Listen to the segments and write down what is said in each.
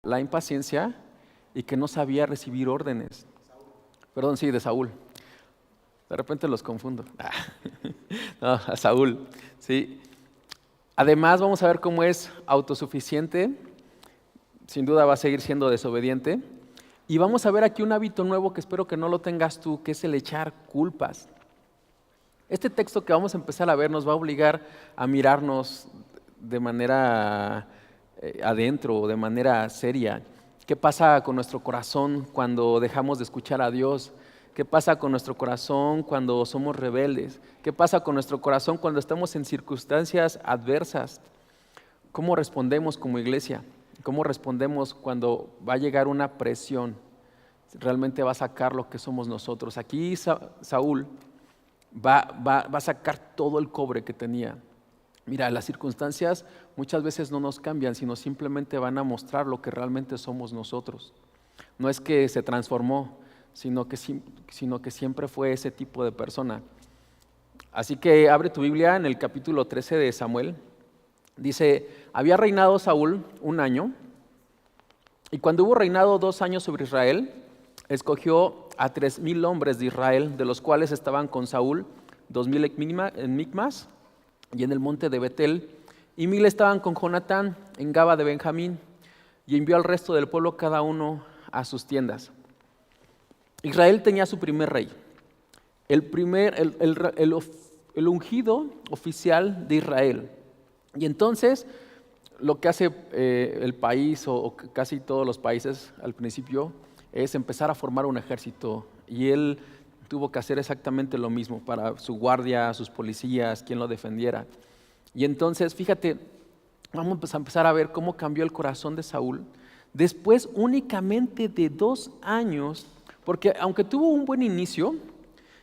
la impaciencia y que no sabía recibir órdenes. Perdón, sí, de Saúl. De repente los confundo. No, a Saúl, sí. Además, vamos a ver cómo es autosuficiente. Sin duda va a seguir siendo desobediente. Y vamos a ver aquí un hábito nuevo que espero que no lo tengas tú, que es el echar culpas. Este texto que vamos a empezar a ver nos va a obligar a mirarnos de manera adentro, de manera seria. ¿Qué pasa con nuestro corazón cuando dejamos de escuchar a Dios? ¿Qué pasa con nuestro corazón cuando somos rebeldes? ¿Qué pasa con nuestro corazón cuando estamos en circunstancias adversas? ¿Cómo respondemos como iglesia? ¿Cómo respondemos cuando va a llegar una presión? Realmente va a sacar lo que somos nosotros. Aquí Saúl va a sacar todo el cobre que tenía. Mira, las circunstancias muchas veces no nos cambian, sino simplemente van a mostrar lo que realmente somos nosotros. No es que se transformó, sino que siempre fue ese tipo de persona. Así que abre tu Biblia en el capítulo 13 de Samuel. Dice, había reinado Saúl 1 año, y cuando hubo reinado 2 años sobre Israel, escogió a 3,000 hombres de Israel, de los cuales estaban con Saúl 2,000 en Micmas y en el monte de Betel, y 1,000 estaban con Jonatán en Gaba de Benjamín, y envió al resto del pueblo cada uno a sus tiendas. Israel tenía su primer rey, el ungido oficial de Israel. Y entonces lo que hace el país o casi todos los países al principio es empezar a formar un ejército, y él tuvo que hacer exactamente lo mismo para su guardia, sus policías, quien lo defendiera. Y entonces, fíjate, vamos a empezar a ver cómo cambió el corazón de Saúl después únicamente de 2 años, porque aunque tuvo un buen inicio,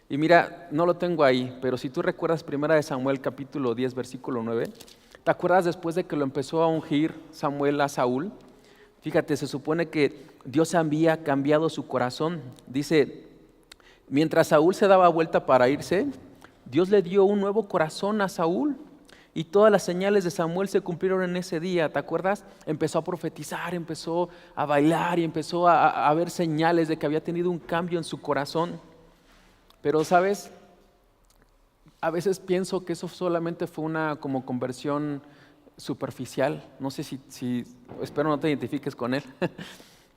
y mira, no lo tengo ahí, pero si tú recuerdas 1 de Samuel capítulo 10 versículo 9, ¿te acuerdas después de que lo empezó a ungir Samuel a Saúl? Fíjate, se supone que Dios había cambiado su corazón. Dice, mientras Saúl se daba vuelta para irse, Dios le dio un nuevo corazón a Saúl. Y todas las señales de Samuel se cumplieron en ese día, ¿te acuerdas? Empezó a profetizar, empezó a bailar y empezó a ver señales de que había tenido un cambio en su corazón. Pero, ¿sabes? A veces pienso que eso solamente fue una como conversión superficial. No sé si espero no te identifiques con él.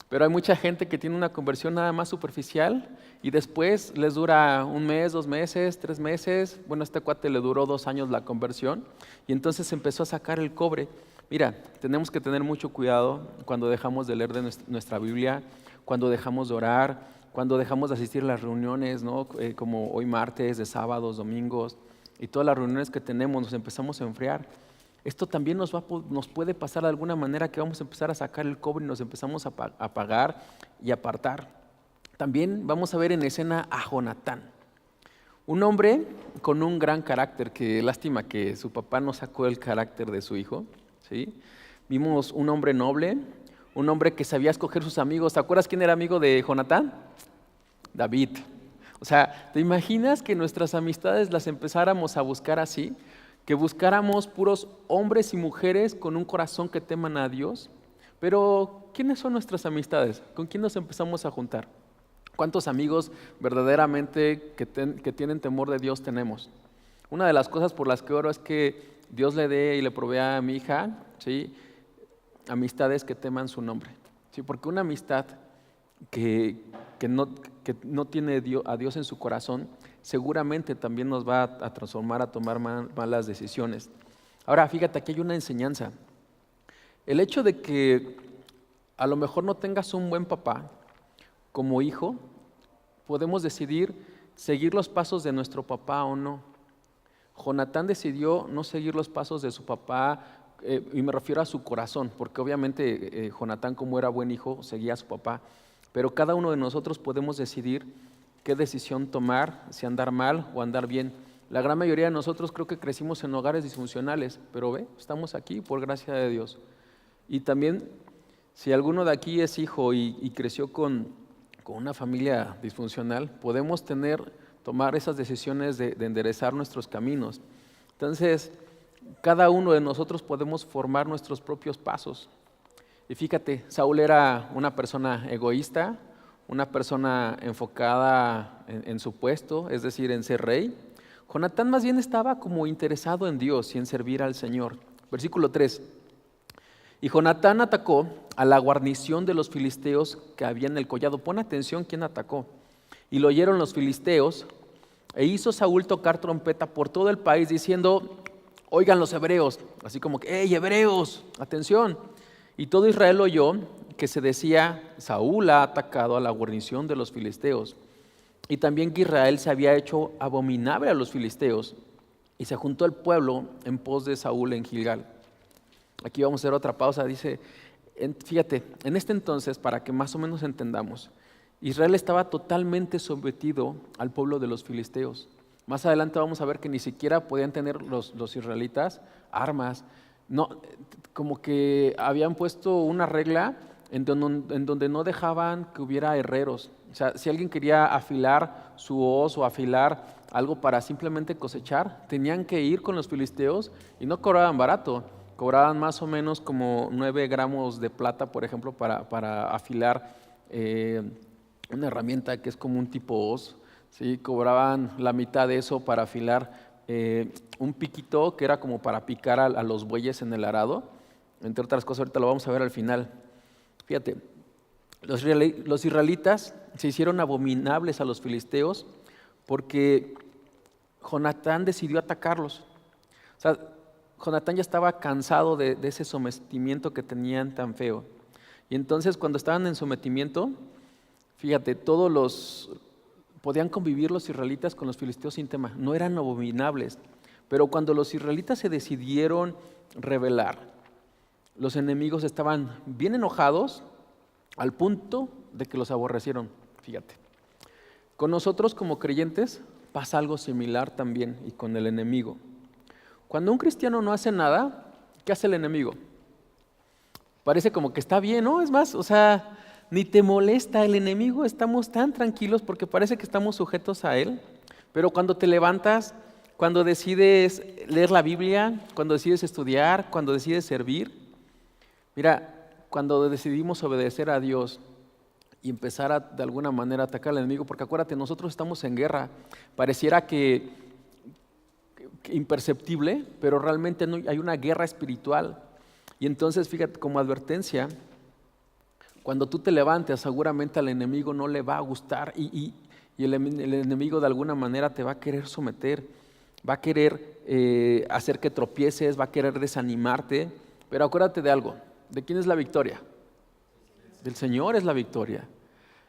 Pero hay mucha gente que tiene una conversión nada más superficial y después les dura 1 mes, 2 meses, 3 meses. Bueno, a este cuate le duró 2 años la conversión y entonces empezó a sacar el cobre. Mira, tenemos que tener mucho cuidado cuando dejamos de leer de nuestra Biblia, cuando dejamos de orar, cuando dejamos de asistir a las reuniones, ¿no? Como hoy martes, de sábados, domingos, y todas las reuniones que tenemos nos empezamos a enfriar. Esto también nos puede pasar de alguna manera, que vamos a empezar a sacar el cobre y nos empezamos a apagar y apartar. También vamos a ver en escena a Jonatán, un hombre con un gran carácter, que lástima que su papá no sacó el carácter de su hijo, ¿sí? Vimos un hombre noble, un hombre que sabía escoger sus amigos. ¿Te acuerdas quién era amigo de Jonatán? David. O sea, ¿te imaginas que nuestras amistades las empezáramos a buscar así? Que buscáramos puros hombres y mujeres con un corazón que teman a Dios. Pero, ¿quiénes son nuestras amistades? ¿Con quién nos empezamos a juntar? ¿Cuántos amigos verdaderamente que tienen temor de Dios tenemos? Una de las cosas por las que oro es que Dios le dé y le provea a mi hija, ¿sí?, amistades que teman su nombre. ¿Sí? Porque una amistad que no tiene a Dios en su corazón, seguramente también nos va a transformar a tomar malas decisiones. Ahora, fíjate, aquí hay una enseñanza. El hecho de que a lo mejor no tengas un buen papá, como hijo, podemos decidir seguir los pasos de nuestro papá o no. Jonatán decidió no seguir los pasos de su papá, y me refiero a su corazón, porque obviamente Jonatán, como era buen hijo, seguía a su papá. Pero cada uno de nosotros podemos decidir qué decisión tomar, si andar mal o andar bien. La gran mayoría de nosotros creo que crecimos en hogares disfuncionales, pero estamos aquí por gracia de Dios. Y también, si alguno de aquí es hijo y creció con una familia disfuncional, podemos tomar esas decisiones de enderezar nuestros caminos. Entonces, cada uno de nosotros podemos formar nuestros propios pasos. Y fíjate, Saúl era una persona egoísta, una persona enfocada en su puesto, es decir, en ser rey. Jonatán más bien estaba como interesado en Dios y en servir al Señor. Versículo 3. Y Jonatán atacó a la guarnición de los filisteos que había en el collado. Pon atención quién atacó. Y lo oyeron los filisteos, e hizo Saúl tocar trompeta por todo el país diciendo: oigan los hebreos, así como que: ¡hey, hebreos! ¡Atención! Y todo Israel oyó que se decía: Saúl ha atacado a la guarnición de los filisteos. Y también que Israel se había hecho abominable a los filisteos. Y se juntó el pueblo en pos de Saúl en Gilgal. Aquí vamos a hacer otra pausa. Dice, fíjate, en este entonces, para que más o menos entendamos, Israel estaba totalmente sometido al pueblo de los filisteos. Más adelante vamos a ver que ni siquiera podían tener los israelitas armas. No, como que habían puesto una regla en donde no dejaban que hubiera herreros. O sea, si alguien quería afilar su hoz o afilar algo para simplemente cosechar, tenían que ir con los filisteos y no cobraban barato. Cobraban más o menos como 9 gramos de plata, por ejemplo, para afilar una herramienta que es como un tipo hoz. ¿Sí? Cobraban la mitad de eso para afilar un piquito que era como para picar a los bueyes en el arado. Entre otras cosas, ahorita lo vamos a ver al final. Fíjate, los israelitas se hicieron abominables a los filisteos porque Jonatán decidió atacarlos. O sea, Jonatán ya estaba cansado de ese sometimiento que tenían tan feo. Y entonces cuando estaban en sometimiento, fíjate, podían convivir los israelitas con los filisteos sin tema, no eran abominables. Pero cuando los israelitas se decidieron rebelar, los enemigos estaban bien enojados al punto de que los aborrecieron. Fíjate, con nosotros como creyentes pasa algo similar también y con el enemigo. Cuando un cristiano no hace nada, ¿qué hace el enemigo? Parece como que está bien, ¿no? Es más, o sea, ni te molesta el enemigo, estamos tan tranquilos porque parece que estamos sujetos a él. Pero cuando te levantas, cuando decides leer la Biblia, cuando decides estudiar, cuando decides servir, mira, cuando decidimos obedecer a Dios y empezar de alguna manera a atacar al enemigo, porque acuérdate, nosotros estamos en guerra, pareciera que imperceptible, pero realmente no, hay una guerra espiritual. Y entonces, fíjate, como advertencia, cuando tú te levantes, seguramente al enemigo no le va a gustar y el enemigo de alguna manera te va a querer someter, va a querer hacer que tropieces, va a querer desanimarte. Pero acuérdate de algo, ¿de quién es la victoria? Del Señor es la victoria.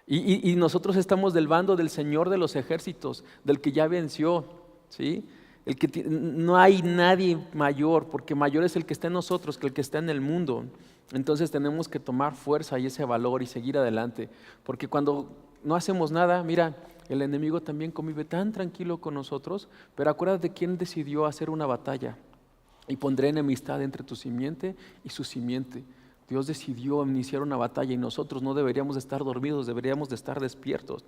Y nosotros estamos del bando del Señor de los ejércitos, del que ya venció, ¿sí? No hay nadie mayor, porque mayor es el que está en nosotros que el que está en el mundo. Entonces tenemos que tomar fuerza y ese valor y seguir adelante, porque cuando no hacemos nada, mira, el enemigo también convive tan tranquilo con nosotros. Pero acuérdate de quién decidió hacer una batalla: y pondré enemistad entre tu simiente y su simiente. Dios decidió iniciar una batalla y nosotros no deberíamos de estar dormidos, deberíamos de estar despiertos.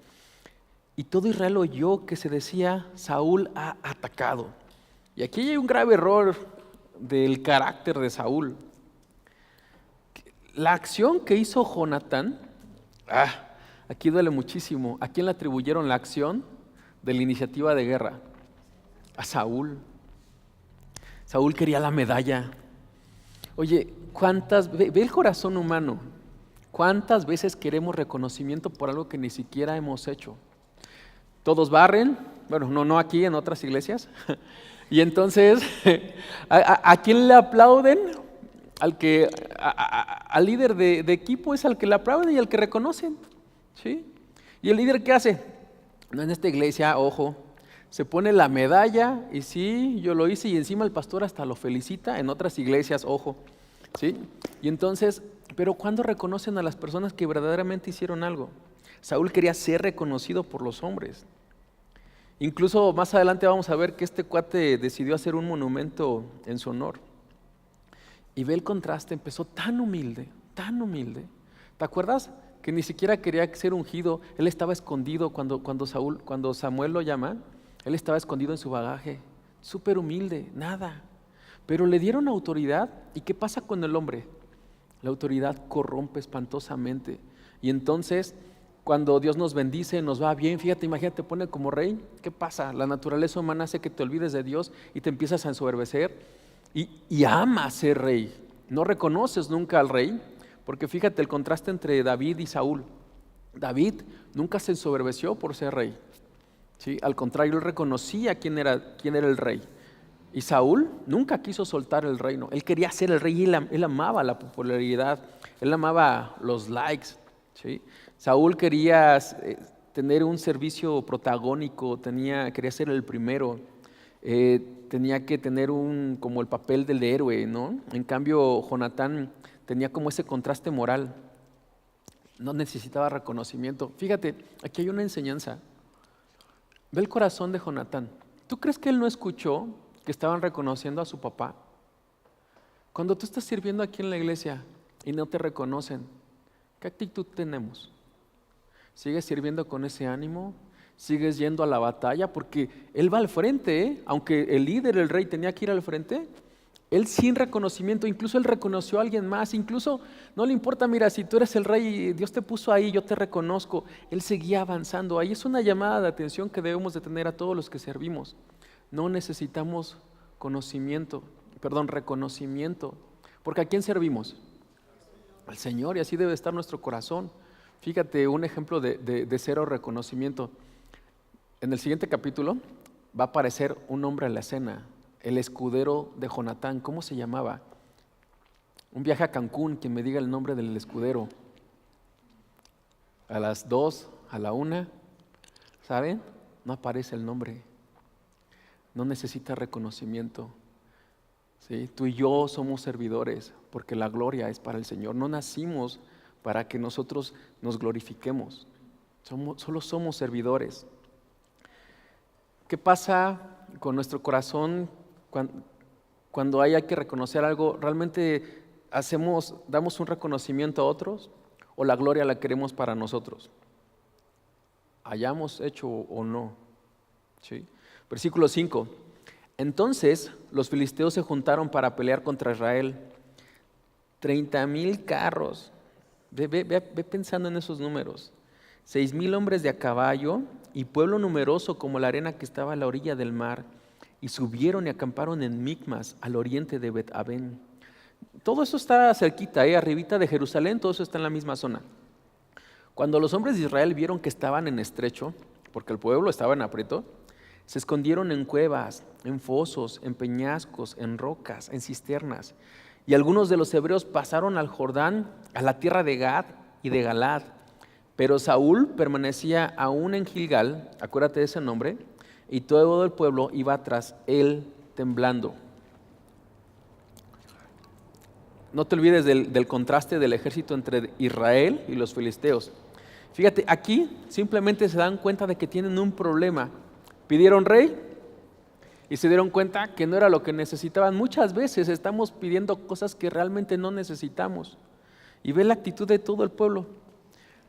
Y todo Israel oyó que se decía: Saúl ha atacado. Y aquí hay un grave error del carácter de Saúl. La acción que hizo Jonatán, aquí duele muchísimo. ¿A quién le atribuyeron la acción de la iniciativa de guerra? A Saúl. Saúl quería la medalla. Oye, ve el corazón humano. ¿Cuántas veces queremos reconocimiento por algo que ni siquiera hemos hecho? Todos barren, bueno, no aquí, en otras iglesias. Y entonces, ¿a quién le aplauden? Al líder de equipo es al que le aplauden y al que reconocen, ¿sí? ¿Y el líder qué hace? No, en esta iglesia, ojo, se pone la medalla y sí, yo lo hice, y encima el pastor hasta lo felicita. En otras iglesias, ojo, ¿sí? Y entonces, pero ¿cuándo reconocen a las personas que verdaderamente hicieron algo? Saúl quería ser reconocido por los hombres. Incluso más adelante vamos a ver que este cuate decidió hacer un monumento en su honor. Y ve el contraste, empezó tan humilde, tan humilde. ¿Te acuerdas? Que ni siquiera quería ser ungido. Él estaba escondido cuando Samuel lo llama. Él estaba escondido en su bagaje, súper humilde, nada. Pero le dieron autoridad. ¿Y qué pasa con el hombre? La autoridad corrompe espantosamente. Y entonces, cuando Dios nos bendice, nos va bien, fíjate, imagínate, te pone como rey, ¿qué pasa? La naturaleza humana hace que te olvides de Dios y te empiezas a ensoberbecer y amas ser rey. No reconoces nunca al rey, porque fíjate el contraste entre David y Saúl. David nunca se ensoberbeció por ser rey, ¿sí? Al contrario, él reconocía quién era el rey. Y Saúl nunca quiso soltar el reino. Él quería ser el rey y él amaba la popularidad, él amaba los likes, ¿sí? Saúl quería tener un servicio protagónico, quería ser el primero, tenía que tener como el papel del héroe, ¿no? En cambio, Jonatán tenía como ese contraste moral, no necesitaba reconocimiento. Fíjate, aquí hay una enseñanza. Ve el corazón de Jonatán. ¿Tú crees que él no escuchó que estaban reconociendo a su papá? Cuando tú estás sirviendo aquí en la iglesia y no te reconocen, ¿qué actitud tenemos? ¿Sigues sirviendo con ese ánimo? ¿Sigues yendo a la batalla? Porque él va al frente, ¿eh? Aunque el líder, el rey, tenía que ir al frente, él sin reconocimiento, incluso él reconoció a alguien más, incluso no le importa, mira, si tú eres el rey, Dios te puso ahí, yo te reconozco. Él seguía avanzando. Ahí es una llamada de atención que debemos de tener a todos los que servimos. No necesitamos reconocimiento, porque ¿a quién servimos? Al Señor, y así debe estar nuestro corazón. Fíjate, un ejemplo de cero reconocimiento. En el siguiente capítulo va a aparecer un hombre en la escena, el escudero de Jonatán. ¿Cómo se llamaba? Un viaje a Cancún, quien me diga el nombre del escudero. A las 2, a la 1, ¿saben? No aparece el nombre. No necesita reconocimiento, ¿sí? Tú y yo somos servidores porque la gloria es para el Señor. No nacimos para que nosotros nos glorifiquemos. Solo somos servidores. ¿Qué pasa con nuestro corazón cuando hay que reconocer algo? ¿Realmente damos un reconocimiento a otros o la gloria la queremos para nosotros? Hayamos hecho o no, ¿sí? Versículo 5. Entonces los filisteos se juntaron para pelear contra Israel. 30,000 carros. Ve pensando en esos números. 6,000 hombres de a caballo y pueblo numeroso como la arena que estaba a la orilla del mar. Y subieron y acamparon en Micmas, al oriente de Bet-Aven. Todo eso está cerquita, arribita de Jerusalén, todo eso está en la misma zona. Cuando los hombres de Israel vieron que estaban en estrecho, porque el pueblo estaba en aprieto, se escondieron en cuevas, en fosos, en peñascos, en rocas, en cisternas. Y algunos de los hebreos pasaron al Jordán, a la tierra de Gad y de Galad. Pero Saúl permanecía aún en Gilgal, acuérdate de ese nombre, y todo el pueblo iba tras él temblando. No te olvides del contraste del ejército entre Israel y los filisteos. Fíjate, aquí simplemente se dan cuenta de que tienen un problema. Pidieron rey y se dieron cuenta que no era lo que necesitaban. Muchas veces estamos pidiendo cosas que realmente no necesitamos. Y ve la actitud de todo el pueblo.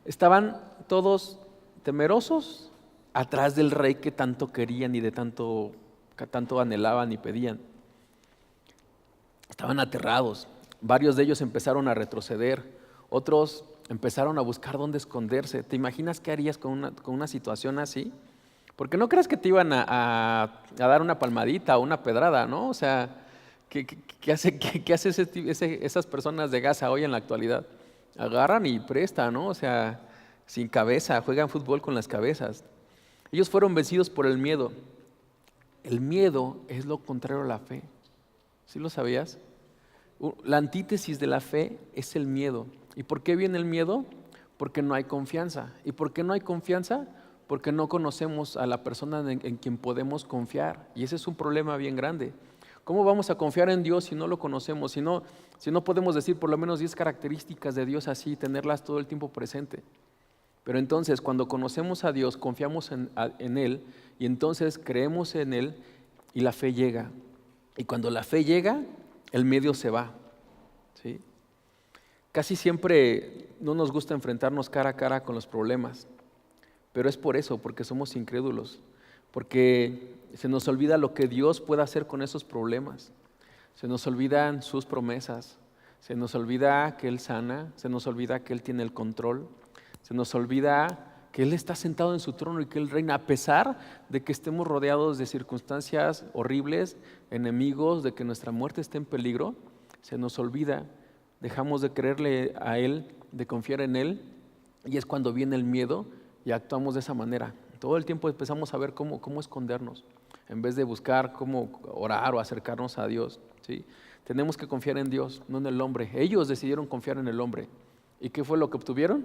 Estaban todos temerosos atrás del rey que tanto querían y que tanto anhelaban y pedían. Estaban aterrados. Varios de ellos empezaron a retroceder. Otros empezaron a buscar dónde esconderse. ¿Te imaginas qué harías con una situación así? Porque no creas que te iban a dar una palmadita o una pedrada, ¿no? O sea, ¿qué hace esas personas de Gaza hoy en la actualidad? Agarran y prestan, ¿no? O sea, sin cabeza, juegan fútbol con las cabezas. Ellos fueron vencidos por el miedo. El miedo es lo contrario a la fe. ¿Sí lo sabías? La antítesis de la fe es el miedo. ¿Y por qué viene el miedo? Porque no hay confianza. ¿Y por qué no hay confianza? Porque no conocemos a la persona en quien podemos confiar. Y ese es un problema bien grande. ¿Cómo vamos a confiar en Dios si no lo conocemos? Si no podemos decir por lo menos 10 características de Dios así, tenerlas todo el tiempo presente. Pero entonces cuando conocemos a Dios, confiamos en Él y entonces creemos en Él y la fe llega. Y cuando la fe llega, el miedo se va, ¿sí? Casi siempre no nos gusta enfrentarnos cara a cara con los problemas, pero es por eso, porque somos incrédulos, porque se nos olvida lo que Dios puede hacer con esos problemas, se nos olvidan sus promesas, Se nos olvida que Él sana, se nos olvida que Él tiene el control, se nos olvida que Él está sentado en su trono y que Él reina, a pesar de que estemos rodeados de circunstancias horribles, enemigos, de que nuestra muerte esté en peligro. Se nos olvida, dejamos de creerle a Él, de confiar en Él, y es cuando viene el miedo y actuamos de esa manera. Todo el tiempo empezamos a ver cómo escondernos, en vez de buscar cómo orar o acercarnos a Dios, ¿sí? Tenemos que confiar en Dios, no en el hombre. Ellos decidieron confiar en el hombre. ¿Y qué fue lo que obtuvieron?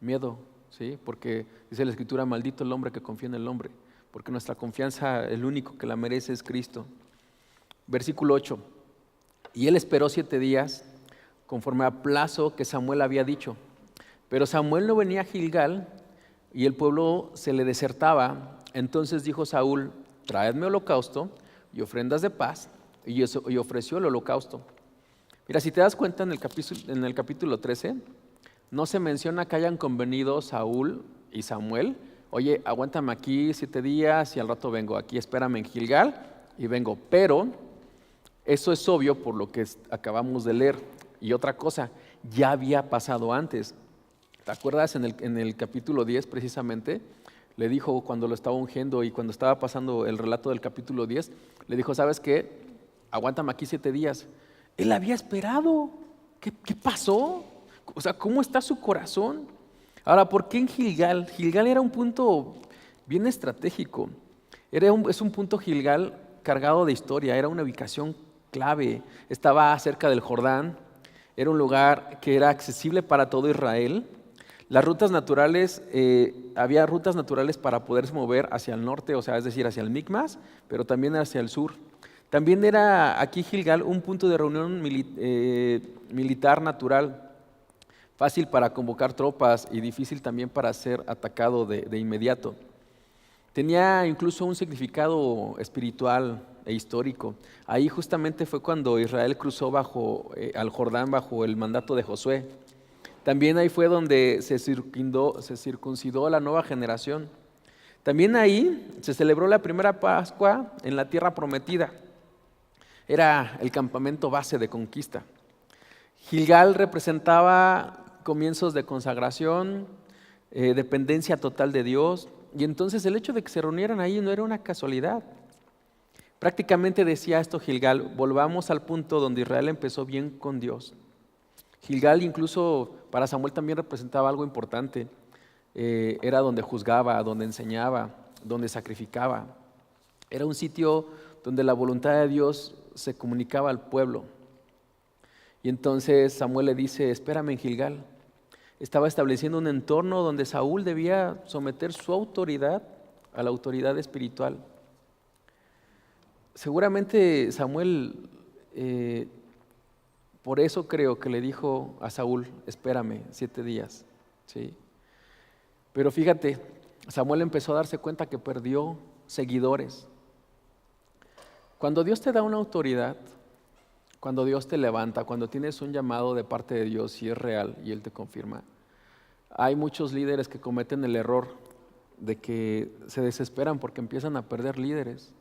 Miedo, ¿sí? Porque dice la Escritura, maldito el hombre que confía en el hombre, porque nuestra confianza, el único que la merece es Cristo. Versículo 8. Y él esperó 7 días, conforme a plazo que Samuel había dicho. Pero Samuel no venía a Gilgal, y el pueblo se le desertaba. Entonces dijo Saúl, traedme holocausto y ofrendas de paz, y ofreció el holocausto. Mira, si te das cuenta en el capítulo 13, no se menciona que hayan convenido Saúl y Samuel, oye, aguántame aquí 7 días y al rato vengo, aquí espérame en Gilgal y vengo. Pero eso es obvio por lo que acabamos de leer. Y otra cosa, ya había pasado antes. ¿Te acuerdas en el capítulo 10 precisamente? Le dijo cuando lo estaba ungiendo y cuando estaba pasando el relato del capítulo 10, le dijo, ¿sabes qué? Aguántame aquí 7 días. Él había esperado. ¿Qué pasó? O sea, ¿cómo está su corazón? Ahora, ¿por qué en Gilgal? Gilgal era un punto bien estratégico. Es un punto Gilgal cargado de historia, era una ubicación clave. Estaba cerca del Jordán, era un lugar que era accesible para todo Israel. Las rutas naturales, había rutas naturales para poderse mover hacia el norte, o sea, es decir, hacia el Micmas, pero también hacia el sur. También era aquí Gilgal un punto de reunión militar natural, fácil para convocar tropas y difícil también para ser atacado de inmediato. Tenía incluso un significado espiritual e histórico. Ahí justamente fue cuando Israel cruzó al Jordán bajo el mandato de Josué. También ahí fue donde se circuncidó la nueva generación. También ahí se celebró la primera Pascua en la tierra prometida. Era el campamento base de conquista. Gilgal representaba comienzos de consagración, dependencia total de Dios, y entonces el hecho de que se reunieran ahí no era una casualidad. Prácticamente decía esto Gilgal, volvamos al punto donde Israel empezó bien con Dios. Gilgal incluso para Samuel también representaba algo importante. Era donde juzgaba, donde enseñaba, donde sacrificaba. Era un sitio donde la voluntad de Dios se comunicaba al pueblo. Y entonces Samuel le dice, espérame en Gilgal. Estaba estableciendo un entorno donde Saúl debía someter su autoridad a la autoridad espiritual. Seguramente Samuel, por eso creo que le dijo a Saúl, espérame 7 días, ¿sí? Pero fíjate, Samuel empezó a darse cuenta que perdió seguidores. Cuando Dios te da una autoridad, cuando Dios te levanta, cuando tienes un llamado de parte de Dios y es real y Él te confirma, hay muchos líderes que cometen el error de que se desesperan porque empiezan a perder líderes.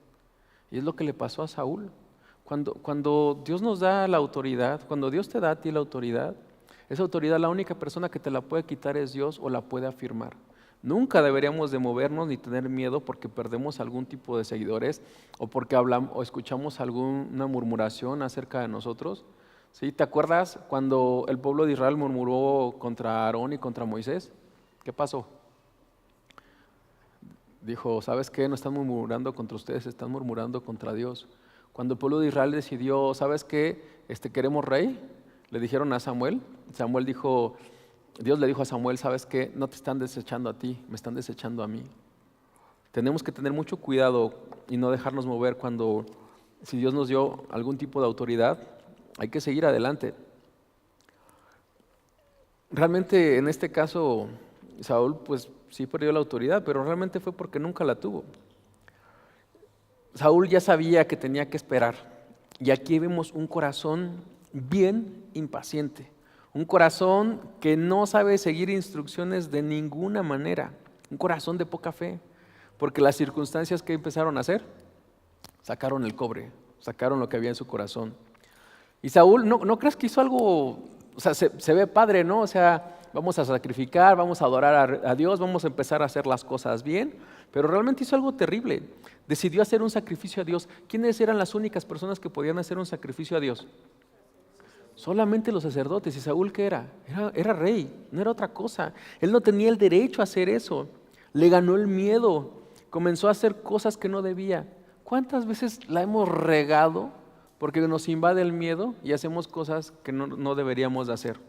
Y es lo que le pasó a Saúl. Cuando Dios nos da la autoridad, cuando Dios te da a ti la autoridad, esa autoridad la única persona que te la puede quitar es Dios o la puede afirmar. Nunca deberíamos de movernos ni tener miedo porque perdemos algún tipo de seguidores o porque hablamos o escuchamos alguna murmuración acerca de nosotros. ¿Sí? ¿Te acuerdas cuando el pueblo de Israel murmuró contra Aarón y contra Moisés? ¿Qué pasó? Dijo, ¿sabes qué? No están murmurando contra ustedes, están murmurando contra Dios. Cuando el pueblo de Israel decidió, ¿sabes qué? Queremos rey, le dijeron a Samuel. Dios le dijo a Samuel, ¿sabes qué? No te están desechando a ti, me están desechando a mí. Tenemos que tener mucho cuidado y no dejarnos mover si Dios nos dio algún tipo de autoridad, hay que seguir adelante. Realmente en este caso, Saúl pues sí perdió la autoridad, pero realmente fue porque nunca la tuvo. Saúl ya sabía que tenía que esperar. Y aquí vemos un corazón bien impaciente. Un corazón que no sabe seguir instrucciones de ninguna manera. Un corazón de poca fe. Porque las circunstancias que empezaron a hacer, sacaron el cobre, sacaron lo que había en su corazón. Y Saúl, no creas que hizo algo, o sea, se ve padre, ¿no? O sea, vamos a sacrificar, vamos a adorar a Dios, vamos a empezar a hacer las cosas bien, pero realmente hizo algo terrible. Decidió hacer un sacrificio a Dios. ¿Quiénes eran las únicas personas que podían hacer un sacrificio a Dios? Solamente los sacerdotes. ¿Y Saúl qué era? Era rey, no era otra cosa. Él no tenía el derecho a hacer eso. Le ganó el miedo, comenzó a hacer cosas que no debía. ¿Cuántas veces la hemos regado porque nos invade el miedo y hacemos cosas que no deberíamos de hacer?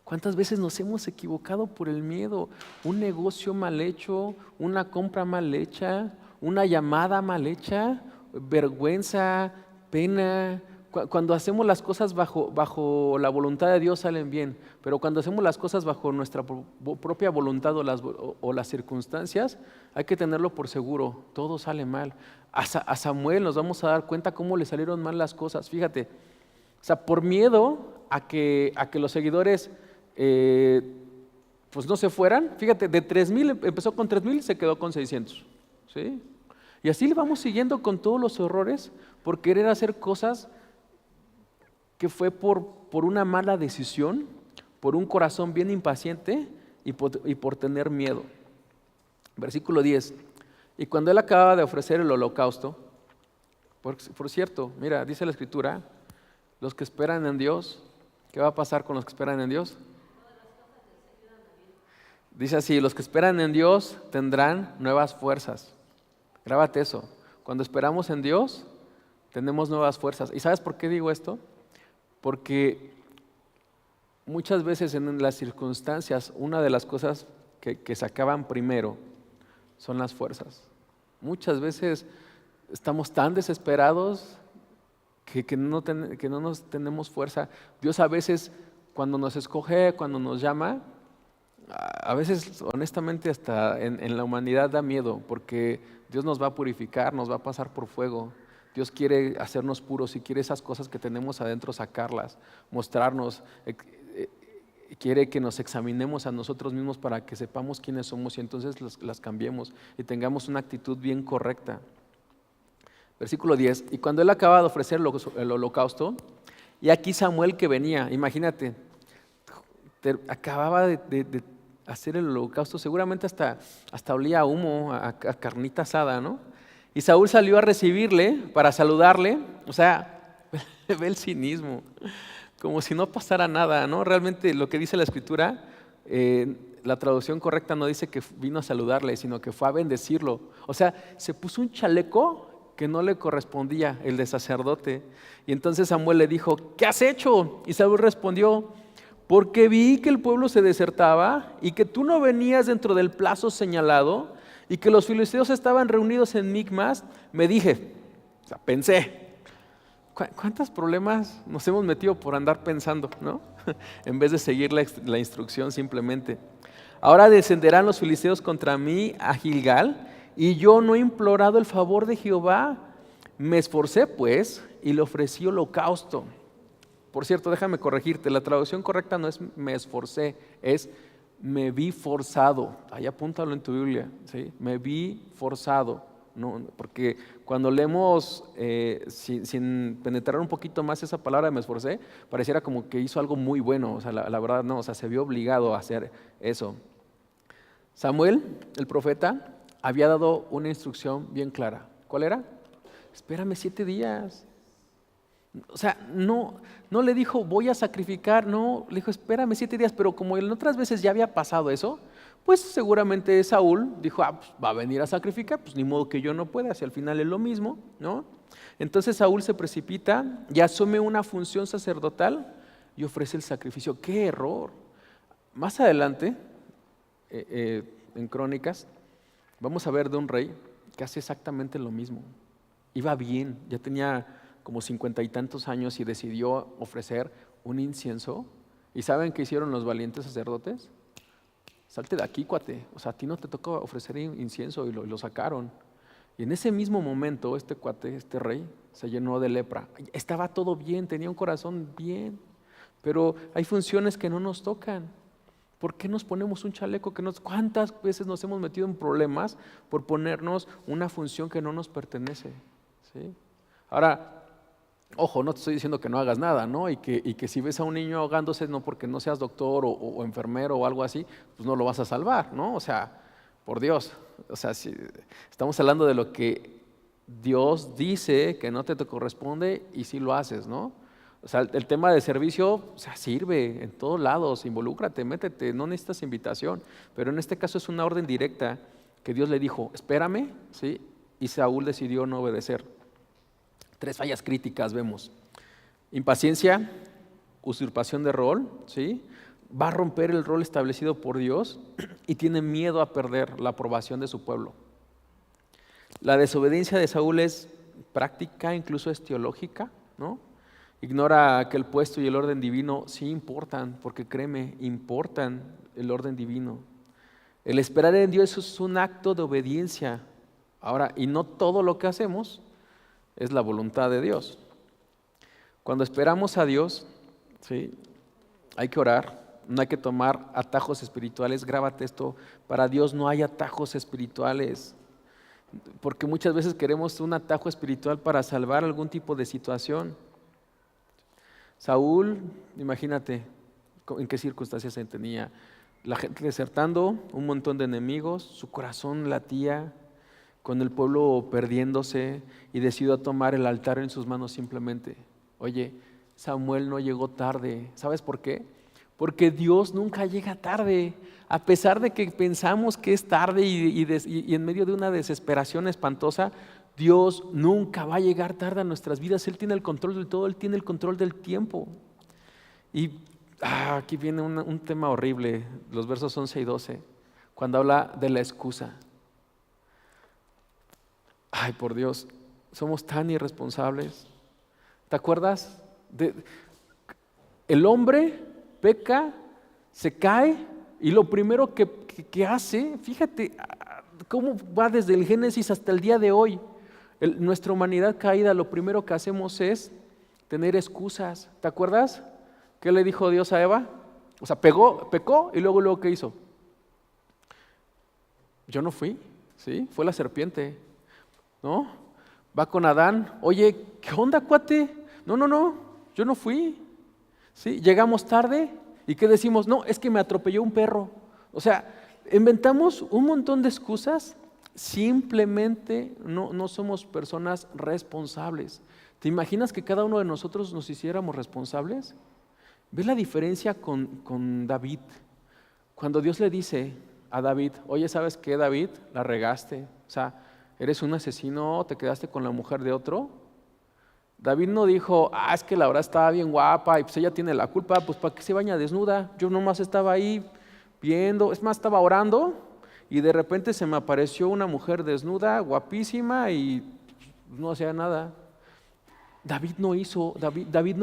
¿Cuántas veces nos hemos equivocado por el miedo? Un negocio mal hecho, una compra mal hecha, una llamada mal hecha, vergüenza, pena. Cuando hacemos las cosas bajo la voluntad de Dios salen bien, pero cuando hacemos las cosas bajo nuestra propia voluntad o las circunstancias, hay que tenerlo por seguro, todo sale mal. A Samuel nos vamos a dar cuenta cómo le salieron mal las cosas, fíjate. O sea, por miedo a que los seguidores pues no se fueran, fíjate, de 3,000 empezó con 3,000 y se quedó con 600, ¿sí? Y así le vamos siguiendo con todos los errores por querer hacer cosas que fue por una mala decisión, por un corazón bien impaciente y por tener miedo. Versículo 10. Y cuando él acababa de ofrecer el holocausto, por cierto, mira, dice la Escritura, los que esperan en Dios, ¿qué va a pasar con los que esperan en Dios? Dice así, los que esperan en Dios tendrán nuevas fuerzas. Grábate eso. Cuando esperamos en Dios, tenemos nuevas fuerzas. ¿Y sabes por qué digo esto? Porque muchas veces en las circunstancias, una de las cosas que se acaban primero son las fuerzas. Muchas veces estamos tan desesperados que no nos tenemos fuerza. Dios a veces cuando nos escoge, cuando nos llama, a veces honestamente hasta en la humanidad da miedo, porque Dios nos va a purificar, nos va a pasar por fuego. Dios quiere hacernos puros y quiere esas cosas que tenemos adentro sacarlas, mostrarnos, quiere que nos examinemos a nosotros mismos para que sepamos quiénes somos y entonces las cambiemos y tengamos una actitud bien correcta. Versículo 10, y cuando él acababa de ofrecer el holocausto, y aquí Samuel que venía, imagínate, acababa de hacer el holocausto, seguramente hasta olía a humo, a carnita asada, ¿no? Y Saúl salió a recibirle para saludarle, o sea, ve el cinismo, como si no pasara nada, ¿no? Realmente lo que dice la Escritura, la traducción correcta no dice que vino a saludarle, sino que fue a bendecirlo. O sea, se puso un chaleco que no le correspondía, el de sacerdote. Y entonces Samuel le dijo, ¿qué has hecho? Y Saúl respondió, porque vi que el pueblo se desertaba y que tú no venías dentro del plazo señalado y que los filisteos estaban reunidos en Micmas, me dije, o sea, pensé, ¿cuántos problemas nos hemos metido por andar pensando, ¿no? En vez de seguir la instrucción simplemente. Ahora descenderán los filisteos contra mí a Gilgal y yo no he implorado el favor de Jehová. Me esforcé pues y le ofrecí holocausto. Por cierto, déjame corregirte, la traducción correcta no es me esforcé, es me vi forzado. Ahí apúntalo en tu Biblia, ¿sí? Me vi forzado, ¿no? Porque cuando leemos sin penetrar un poquito más esa palabra de me esforcé, pareciera como que hizo algo muy bueno, o sea, la verdad no, o sea, se vio obligado a hacer eso. Samuel, el profeta, había dado una instrucción bien clara. ¿Cuál era? Espérame 7 días. O sea, no le dijo voy a sacrificar, no, le dijo espérame 7 días, pero como en otras veces ya había pasado eso, pues seguramente Saúl dijo, pues va a venir a sacrificar, pues ni modo que yo no pueda, si al final es lo mismo, ¿no? Entonces Saúl se precipita y asume una función sacerdotal y ofrece el sacrificio. ¡Qué error! Más adelante, en Crónicas, vamos a ver de un rey que hace exactamente lo mismo. Iba bien, ya tenía como 50 y tantos años y decidió ofrecer un incienso. ¿Y saben qué hicieron los valientes sacerdotes? Salte de aquí, cuate, o sea, a ti no te toca ofrecer incienso, y lo sacaron. Y en ese mismo momento este cuate, este rey, se llenó de lepra. Estaba todo bien, tenía un corazón bien, pero hay funciones que no nos tocan. ¿Por qué nos ponemos un chaleco cuántas veces nos hemos metido en problemas por ponernos una función que no nos pertenece? ¿Sí? Ahora, Ojo, no te estoy diciendo que no hagas nada, ¿no? Y que si ves a un niño ahogándose, no porque no seas doctor o enfermero o algo así, pues no lo vas a salvar, ¿no? O sea, por Dios. O sea, si estamos hablando de lo que Dios dice que no te corresponde y sí lo haces, ¿no? O sea, el tema de servicio, o sea, sirve en todos lados, involúcrate, métete, no necesitas invitación. Pero en este caso es una orden directa que Dios le dijo, espérame, ¿sí? Y Saúl decidió no obedecer. 3 fallas críticas vemos. Impaciencia, usurpación de rol, ¿sí? Va a romper el rol establecido por Dios y tiene miedo a perder la aprobación de su pueblo. La desobediencia de Saúl es práctica, incluso es teológica, ¿no? Ignora que el puesto y el orden divino sí importan, porque créeme, importan el orden divino. El esperar en Dios es un acto de obediencia. Ahora, y no todo lo que hacemos es la voluntad de Dios. Cuando esperamos a Dios, ¿sí? Hay que orar, no hay que tomar atajos espirituales. Grábate esto, para Dios no hay atajos espirituales, porque muchas veces queremos un atajo espiritual para salvar algún tipo de situación. Saúl, imagínate en qué circunstancias se tenía. La gente desertando, un montón de enemigos, su corazón latía, con el pueblo perdiéndose, y decidió tomar el altar en sus manos simplemente. Oye, Samuel no llegó tarde. ¿Sabes por qué? Porque Dios nunca llega tarde. A pesar de que pensamos que es tarde y en medio de una desesperación espantosa, Dios nunca va a llegar tarde a nuestras vidas. Él tiene el control de todo, Él tiene el control del tiempo. Y aquí viene un tema horrible, los versos 11 y 12, cuando habla de la excusa. Ay, por Dios, somos tan irresponsables. ¿Te acuerdas? El hombre peca, se cae y lo primero que hace, fíjate cómo va desde el Génesis hasta el día de hoy. Nuestra humanidad caída, lo primero que hacemos es tener excusas. ¿Te acuerdas? ¿Qué le dijo Dios a Eva? O sea, pecó y luego ¿qué hizo? Yo no fui, ¿sí? Fue la serpiente, ¿no? Va con Adán, oye, ¿qué onda, cuate? No, yo no fui, ¿sí? Llegamos tarde y ¿qué decimos? No, es que me atropelló un perro. O sea, inventamos un montón de excusas, simplemente no somos personas responsables. ¿Te imaginas que cada uno de nosotros nos hiciéramos responsables? ¿Ves la diferencia con David? Cuando Dios le dice a David, oye, ¿sabes qué, David? La regaste, o sea, eres un asesino, te quedaste con la mujer de otro. David no dijo, es que la verdad estaba bien guapa y pues ella tiene la culpa, pues ¿para qué se baña desnuda? Yo nomás estaba ahí viendo, es más, estaba orando y de repente se me apareció una mujer desnuda, guapísima y no hacía nada. David no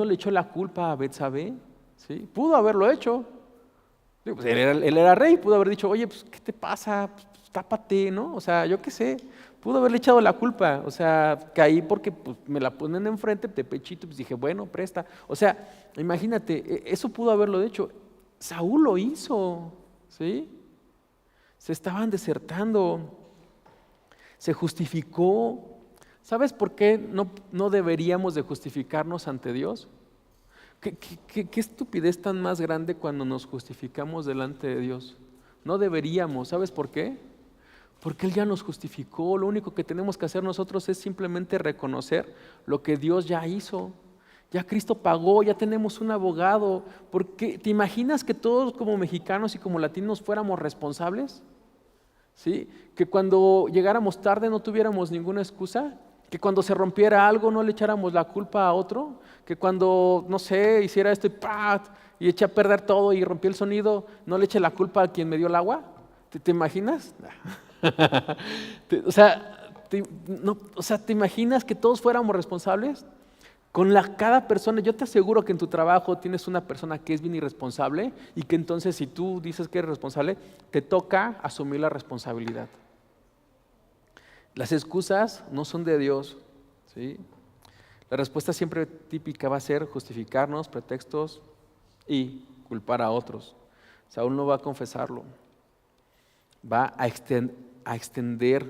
le echó la culpa a Betsabé, ¿sí? Pudo haberlo hecho. Pues él era rey, pudo haber dicho, oye, pues ¿qué te pasa? Pues, tápate, ¿no? O sea, yo qué sé. Pudo haberle echado la culpa, o sea, caí porque pues, me la ponen enfrente, de pechito, pues dije, bueno, presta. O sea, imagínate, eso pudo haberlo hecho. Saúl lo hizo, ¿sí? Se estaban desertando, se justificó. ¿Sabes por qué no deberíamos de justificarnos ante Dios? ¿Qué estupidez tan más grande cuando nos justificamos delante de Dios? No deberíamos, ¿sabes por qué? Porque Él ya nos justificó, lo único que tenemos que hacer nosotros es simplemente reconocer lo que Dios ya hizo. Ya Cristo pagó, ya tenemos un abogado. Porque ¿te imaginas que todos como mexicanos y como latinos fuéramos responsables? ¿Sí? Que cuando llegáramos tarde no tuviéramos ninguna excusa, que cuando se rompiera algo no le echáramos la culpa a otro, que cuando, no sé, hiciera esto y eché a perder todo y rompí el sonido, no le eche la culpa a quien me dio el agua. ¿Te imaginas? O sea, ¿te imaginas que todos fuéramos responsables? Cada persona, yo te aseguro que en tu trabajo tienes una persona que es bien irresponsable y que entonces si tú dices que eres responsable, te toca asumir la responsabilidad. Las excusas no son de Dios, ¿sí? La respuesta siempre típica va a ser justificarnos, pretextos y culpar a otros. Saúl no va a confesarlo, va a extender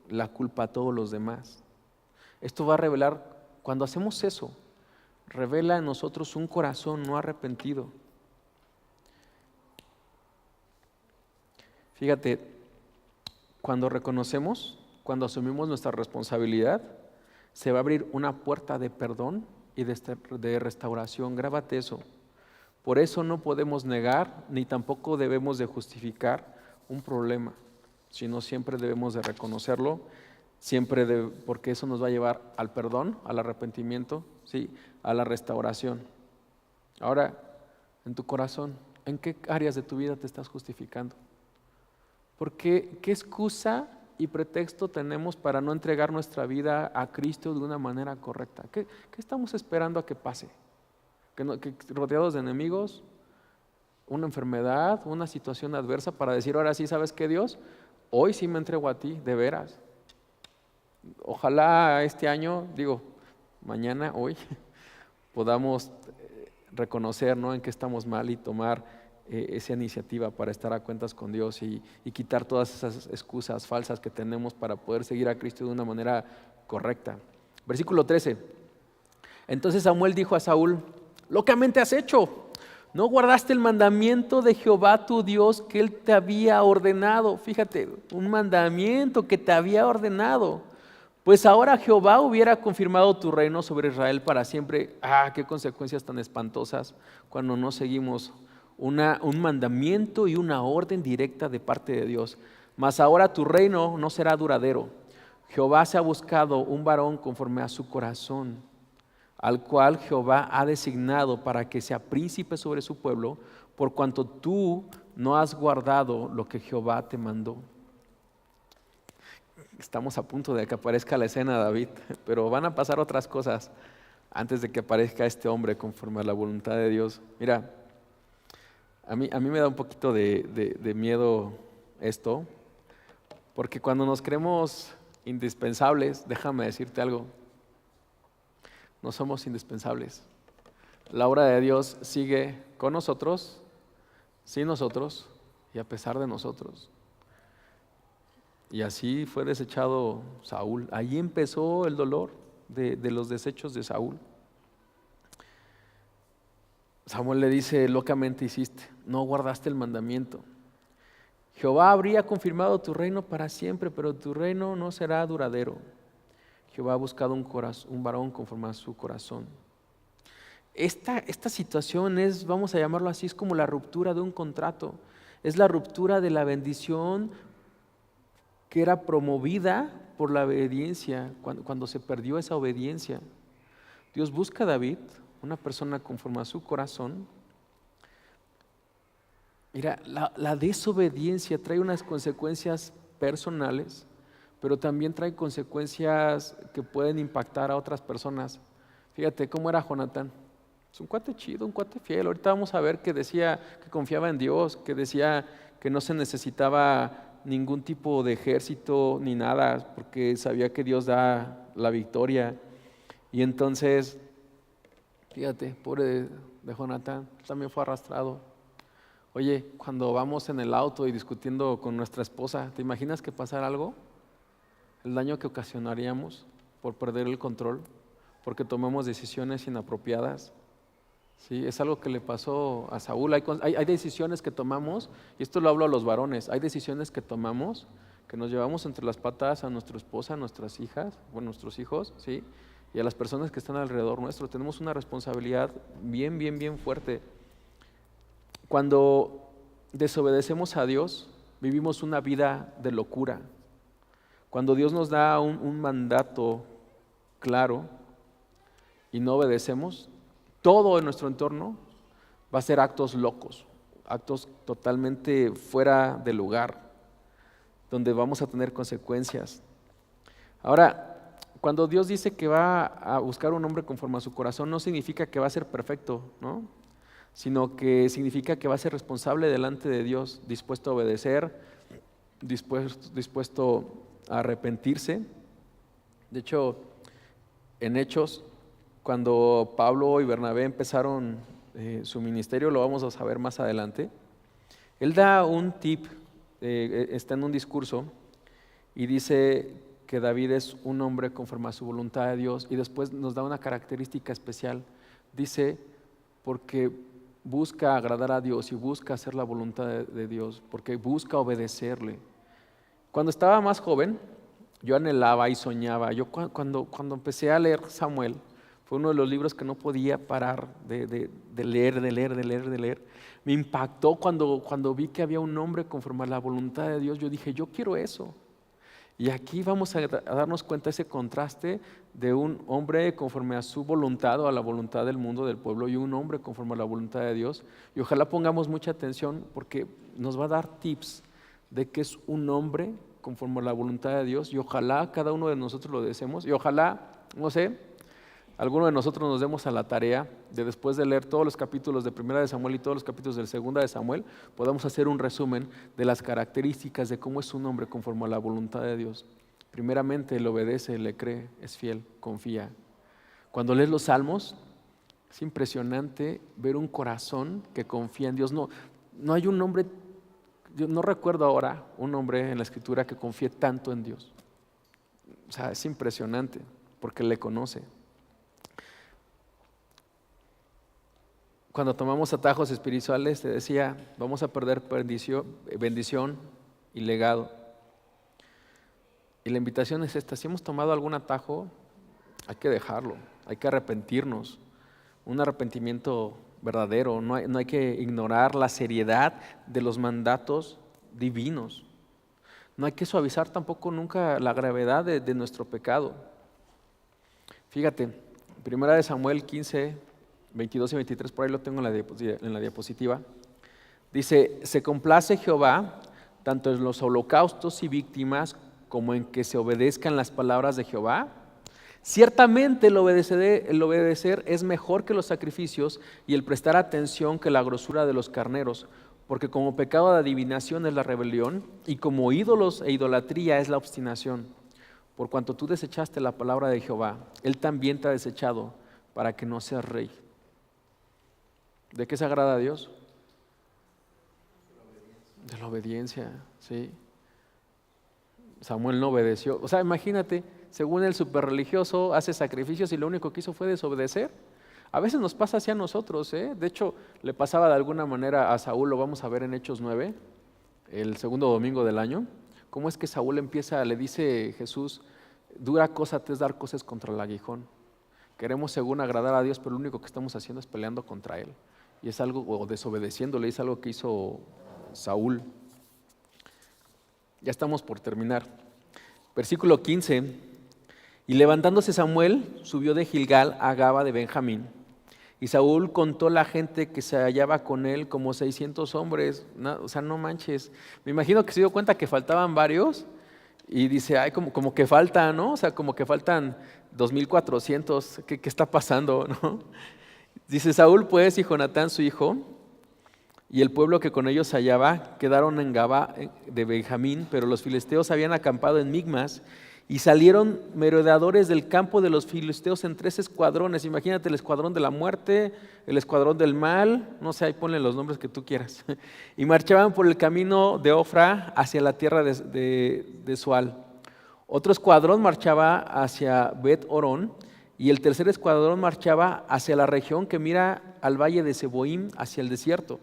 la culpa a todos los demás. Esto va a revelar, cuando hacemos eso, revela en nosotros un corazón no arrepentido. Fíjate, cuando reconocemos, cuando asumimos nuestra responsabilidad, se va a abrir una puerta de perdón y de restauración. Grábate eso. Por eso no podemos negar ni tampoco debemos de justificar un problema, sino siempre debemos de reconocerlo, porque eso nos va a llevar al perdón, al arrepentimiento, ¿sí? A la restauración. Ahora, en tu corazón, ¿en qué áreas de tu vida te estás justificando? Porque ¿qué excusa y pretexto tenemos para no entregar nuestra vida a Cristo de una manera correcta? ¿Qué estamos esperando a que pase? Que rodeados de enemigos, una enfermedad, una situación adversa para decir, ahora sí, ¿sabes qué, Dios? Hoy sí me entrego a ti, de veras. Ojalá este año, mañana, hoy, podamos reconocer, ¿no?, en qué estamos mal y tomar esa iniciativa para estar a cuentas con Dios y quitar todas esas excusas falsas que tenemos para poder seguir a Cristo de una manera correcta. Versículo 13. Entonces Samuel dijo a Saúl: locamente has hecho, no guardaste el mandamiento de Jehová tu Dios que él te había ordenado. Fíjate, un mandamiento que te había ordenado. Pues ahora Jehová hubiera confirmado tu reino sobre Israel para siempre. Qué consecuencias tan espantosas cuando no seguimos un mandamiento y una orden directa de parte de Dios. Mas ahora tu reino no será duradero. Jehová se ha buscado un varón conforme a su corazón, al cual Jehová ha designado para que sea príncipe sobre su pueblo, por cuanto tú no has guardado lo que Jehová te mandó. Estamos a punto de que aparezca la escena, David, pero van a pasar otras cosas antes de que aparezca este hombre conforme a la voluntad de Dios. Mira, a mí me da un poquito de miedo esto, porque cuando nos creemos indispensables, déjame decirte algo, no somos indispensables. La obra de Dios sigue con nosotros, sin nosotros y a pesar de nosotros. Y así fue desechado Saúl. Ahí empezó el dolor de los desechos de Saúl. Samuel le dice: locamente hiciste, no guardaste el mandamiento. Jehová habría confirmado tu reino para siempre, pero tu reino no será duradero. Jehová ha buscado un varón conforme a su corazón. Esta situación es, vamos a llamarlo así, es como la ruptura de un contrato. Es la ruptura de la bendición que era promovida por la obediencia, cuando se perdió esa obediencia. Dios busca a David, una persona conforme a su corazón. Mira, la desobediencia trae unas consecuencias personales, pero también trae consecuencias que pueden impactar a otras personas. Fíjate cómo era Jonatán. Es un cuate chido, un cuate fiel. Ahorita vamos a ver que decía que confiaba en Dios, que decía que no se necesitaba ningún tipo de ejército ni nada, porque sabía que Dios da la victoria. Y entonces, fíjate, pobre de Jonatán, también fue arrastrado. Oye, cuando vamos en el auto y discutiendo con nuestra esposa, ¿te imaginas que pasara algo? El daño que ocasionaríamos por perder el control, porque tomamos decisiones inapropiadas. Sí, es algo que le pasó a Saúl. Hay decisiones que tomamos, y esto lo hablo a los varones, hay decisiones que tomamos, que nos llevamos entre las patas a nuestra esposa, a nuestras hijas, bueno, nuestros hijos, ¿sí? Y a las personas que están alrededor nuestro. Tenemos una responsabilidad bien fuerte. Cuando desobedecemos a Dios, vivimos una vida de locura. Cuando Dios nos da un mandato claro y no obedecemos, todo en nuestro entorno va a ser actos locos, actos totalmente fuera de lugar, donde vamos a tener consecuencias. Ahora, cuando Dios dice que va a buscar un hombre conforme a su corazón, no significa que va a ser perfecto, ¿no? Sino que significa que va a ser responsable delante de Dios, dispuesto a obedecer, dispuesto a arrepentirse. De hecho, en Hechos, cuando Pablo y Bernabé empezaron su ministerio, lo vamos a saber más adelante, él da un tip, está en un discurso y dice que David es un hombre conforme a su voluntad de Dios, y después nos da una característica especial. Dice, porque busca agradar a Dios y busca hacer la voluntad de Dios, porque busca obedecerle. Cuando estaba más joven, yo anhelaba y soñaba. Yo cuando empecé a leer Samuel, fue uno de los libros que no podía parar de leer. Me impactó cuando vi que había un hombre conforme a la voluntad de Dios. Yo dije, yo quiero eso. Y aquí vamos a darnos cuenta de ese contraste de un hombre conforme a su voluntad o a la voluntad del mundo, del pueblo, y un hombre conforme a la voluntad de Dios. Y ojalá pongamos mucha atención porque nos va a dar tips de que es un hombre conforme a la voluntad de Dios, y ojalá cada uno de nosotros lo deseemos, y ojalá, no sé, alguno de nosotros nos demos a la tarea de, después de leer todos los capítulos de Primera de Samuel y todos los capítulos de Segunda de Samuel, podamos hacer un resumen de las características de cómo es un hombre conforme a la voluntad de Dios. Primeramente, le obedece, le cree, es fiel, confía. Cuando lees los Salmos, es impresionante ver un corazón que confía en Dios. No hay un hombre, yo no recuerdo ahora un hombre en la Escritura que confíe tanto en Dios. O sea, es impresionante porque le conoce. Cuando tomamos atajos espirituales, te decía, vamos a perder bendición y legado. Y la invitación es esta: si hemos tomado algún atajo, hay que dejarlo, hay que arrepentirnos. Un arrepentimiento verdadero, no hay que ignorar la seriedad de los mandatos divinos. No hay que suavizar tampoco nunca la gravedad de nuestro pecado. Fíjate, Primera de Samuel 15, 22 y 23, por ahí lo tengo en la diapositiva. Dice, se complace Jehová tanto en los holocaustos y víctimas como en que se obedezcan las palabras de Jehová. Ciertamente el obedecer es mejor que los sacrificios y el prestar atención que la grosura de los carneros, porque como pecado de adivinación es la rebelión y como ídolos e idolatría es la obstinación. Por cuanto tú desechaste la palabra de Jehová, Él también te ha desechado para que no seas rey. ¿De qué se agrada a Dios? De la obediencia, sí. Samuel no obedeció. O sea, imagínate, según el superreligioso hace sacrificios y lo único que hizo fue desobedecer. A veces nos pasa así a nosotros, ¿eh? De hecho, le pasaba de alguna manera a Saúl, lo vamos a ver en Hechos 9, el segundo domingo del año. ¿Cómo es que Saúl le dice Jesús, dura cosa te es dar cosas contra el aguijón? Queremos según agradar a Dios, pero lo único que estamos haciendo es peleando contra Él. Y es algo, o desobedeciéndole, es algo que hizo Saúl. Ya estamos por terminar. Versículo 15. Y levantándose Samuel, subió de Gilgal a Gaba de Benjamín. Y Saúl contó la gente que se hallaba con él como 600 hombres. O sea, no manches. Me imagino que se dio cuenta que faltaban varios. Y dice, ay, como que faltan, ¿no? O sea, como que faltan 2,400. ¿Qué está pasando, no? Dice, Saúl pues y Jonatán su hijo y el pueblo que con ellos se hallaba quedaron en Gaba de Benjamín, pero los filisteos habían acampado en Migmas y salieron merodeadores del campo de los filisteos en 3 escuadrones. Imagínate, el escuadrón de la muerte, el escuadrón del mal, no sé, ahí ponle los nombres que tú quieras. Y marchaban por el camino de Ofra hacia la tierra de Sual. Otro escuadrón marchaba hacia Bet-Orón y el tercer escuadrón marchaba hacia la región que mira al valle de Seboim, hacia el desierto.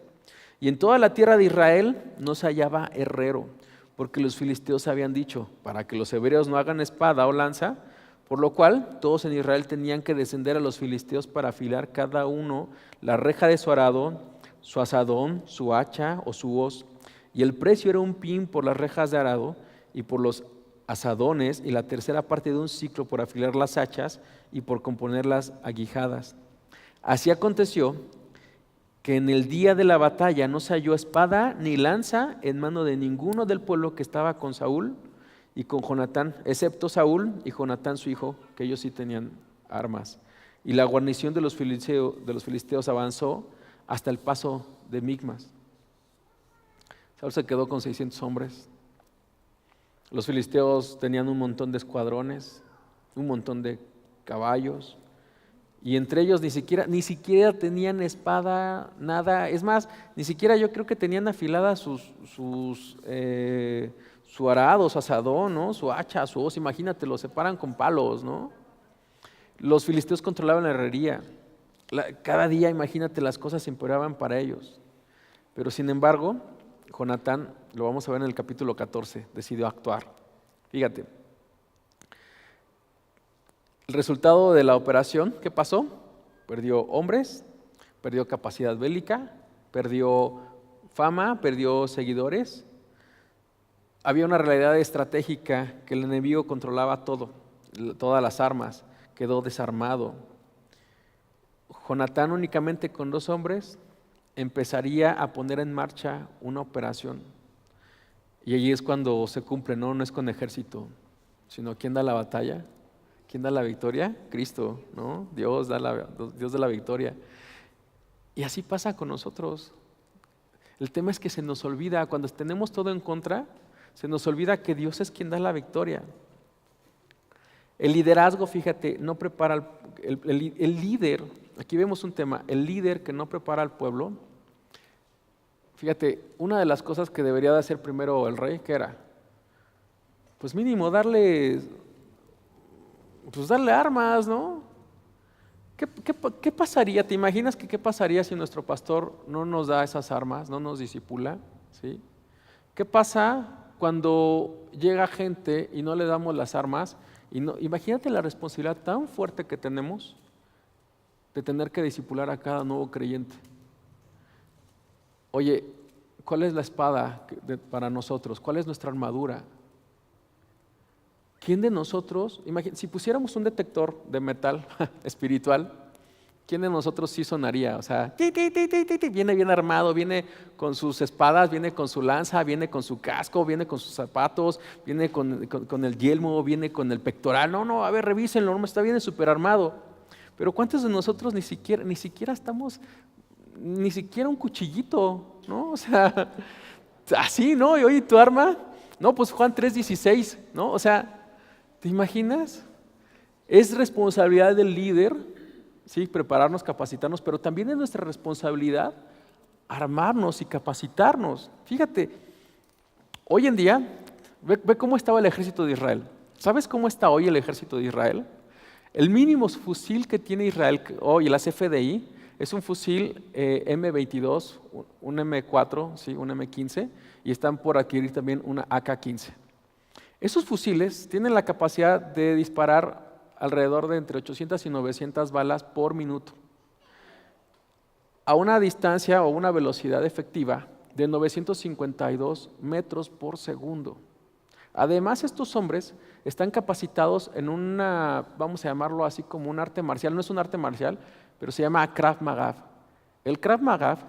Y en toda la tierra de Israel no se hallaba herrero, porque los filisteos habían dicho, para que los hebreos no hagan espada o lanza, por lo cual todos en Israel tenían que descender a los filisteos para afilar cada uno la reja de su arado, su azadón, su hacha o su hoz. Y el precio era un pin por las rejas de arado y por los azadones, y la tercera parte de un siclo por afilar las hachas y por componer las aguijadas. Así aconteció que en el día de la batalla no se halló espada ni lanza en mano de ninguno del pueblo que estaba con Saúl y con Jonatán, excepto Saúl y Jonatán su hijo, que ellos sí tenían armas. Y la guarnición de los filisteos avanzó hasta el paso de Migmas. Saúl se quedó con 600 hombres. Los filisteos tenían un montón de escuadrones, un montón de caballos, y entre ellos ni siquiera tenían espada, nada. Es más, ni siquiera yo creo que tenían afiladas su arado, su asadón, ¿no? Su hacha, su hoz. Imagínate, los separan con palos, ¿no? Los filisteos controlaban la herrería. Cada día, imagínate, las cosas empeoraban para ellos. Pero sin embargo, Jonatán, lo vamos a ver en el capítulo 14, decidió actuar. Fíjate, el resultado de la operación, ¿qué pasó? Perdió hombres, perdió capacidad bélica, perdió fama, perdió seguidores. Había una realidad estratégica que el enemigo controlaba todo, todas las armas, quedó desarmado. Jonatán únicamente con 2 hombres empezaría a poner en marcha una operación. Y allí es cuando se cumple, no es con ejército, sino ¿quién da la batalla? ¿Quién da la victoria? Cristo, ¿no? Dios da la victoria. Y así pasa con nosotros. El tema es que se nos olvida, cuando tenemos todo en contra, se nos olvida que Dios es quien da la victoria. El liderazgo, fíjate, no prepara el líder. Aquí vemos un tema, el líder que no prepara al pueblo. Fíjate, una de las cosas que debería de hacer primero el rey, ¿qué era? Pues mínimo darle armas, ¿no? ¿Qué pasaría? ¿Te imaginas qué pasaría si nuestro pastor no nos da esas armas, no nos discipula? ¿Sí? ¿Qué pasa cuando llega gente y no le damos las armas? Imagínate la responsabilidad tan fuerte que tenemos de tener que discipular a cada nuevo creyente. Oye, ¿cuál es la espada para nosotros? ¿Cuál es nuestra armadura? ¿Quién de nosotros, si pusiéramos un detector de metal espiritual, quién de nosotros sí sonaría? O sea, viene bien armado, viene con sus espadas, viene con su lanza, viene con su casco, viene con sus zapatos, viene con el yelmo, viene con el pectoral. No, a ver, revísenlo, no está bien súper armado. Pero ¿cuántos de nosotros ni siquiera estamos, ni siquiera un cuchillito, ¿no? O sea, así, ¿no? Y oye, ¿tu arma? No, pues Juan 3:16, ¿no? O sea, ¿te imaginas? Es responsabilidad del líder, ¿sí? Prepararnos, capacitarnos, pero también es nuestra responsabilidad armarnos y capacitarnos. Fíjate, hoy en día, ve cómo estaba el ejército de Israel. ¿Sabes cómo está hoy el ejército de Israel? El mínimo fusil que tiene Israel hoy, las FDI, es un fusil M22, un M4, ¿sí? Un M15, y están por adquirir también una AK-15. Esos fusiles tienen la capacidad de disparar alrededor de entre 800 y 900 balas por minuto, a una distancia o una velocidad efectiva de 952 metros por segundo. Además, estos hombres están capacitados en vamos a llamarlo así como un arte marcial. No es un arte marcial, pero se llama Krav Maga. El Krav Maga